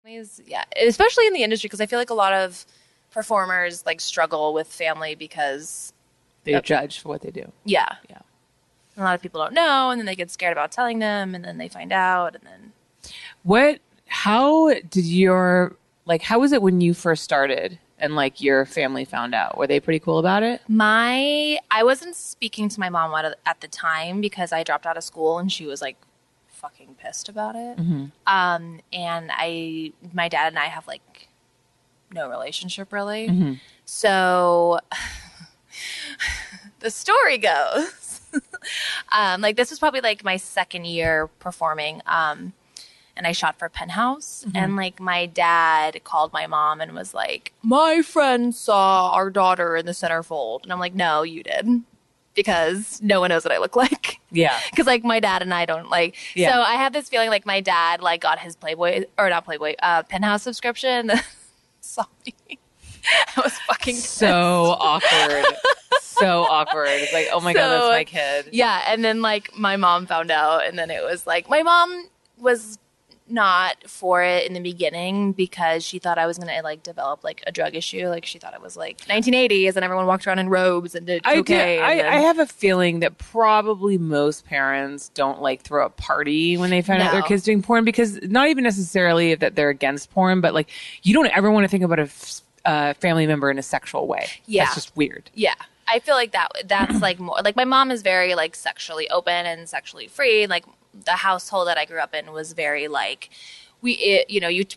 Yeah, especially in the industry, because I feel like a lot of performers like struggle with family because They're judged for what they do. yeah, Yeah. a lot of people don't know, and then they get scared about telling them, and then they find out, and then How was it when you first started and like your family found out? Were they pretty cool about it? I wasn't speaking to my mom at the time because I dropped out of school, and she was like fucking pissed about it. And my dad and I have like no relationship really. So the story goes, like this was probably like my second year performing. And I shot for Penthouse, and like my dad called my mom and was like, "My friend saw our daughter in the centerfold," and I'm like, "No, you did." Because no one knows what I look like. Yeah. Because like my dad and I don't like. Yeah. So I have this feeling like my dad like got his Penthouse subscription. Saw me. I was fucking pissed. So awkward. So awkward. It's like, oh my God, that's my kid. Yeah. And then like my mom found out, and then it was like my mom was not for it in the beginning because she thought I was going to like develop like a drug issue. Like she thought it was like 1980s and everyone walked around in robes and did cocaine. I have a feeling that probably most parents don't like throw a party when they find out their kids doing porn, because not even necessarily that they're against porn, but like you don't ever want to think about a family member in a sexual way. Yeah. That's just weird. Yeah. I feel like that's like more like my mom is very like sexually open and sexually free. Like the household that I grew up in was very like we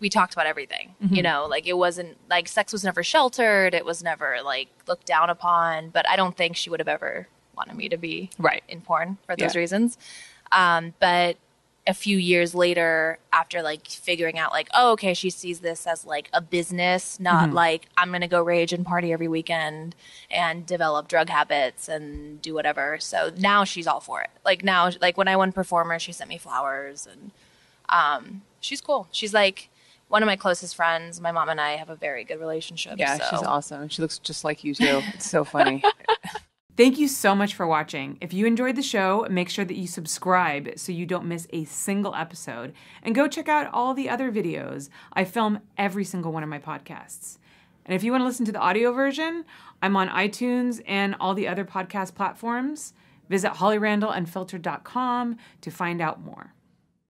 talked about everything, like it wasn't like sex was never sheltered. It was never like looked down upon, but I don't think she would have ever wanted me to be in porn for those reasons. But a few years later, after like figuring out like, oh, okay, she sees this as like a business, not like I'm going to go rage and party every weekend and develop drug habits and do whatever. So now she's all for it. Like now, like when I won Performer, she sent me flowers, and she's cool. She's like one of my closest friends. My mom and I have a very good relationship. Yeah, so. She's awesome. She looks just like you too. It's so funny. Thank you so much for watching. If you enjoyed the show, make sure that you subscribe so you don't miss a single episode. And go check out all the other videos. I film every single one of my podcasts. And if you want to listen to the audio version, I'm on iTunes and all the other podcast platforms. Visit hollyrandallandfiltered.com to find out more.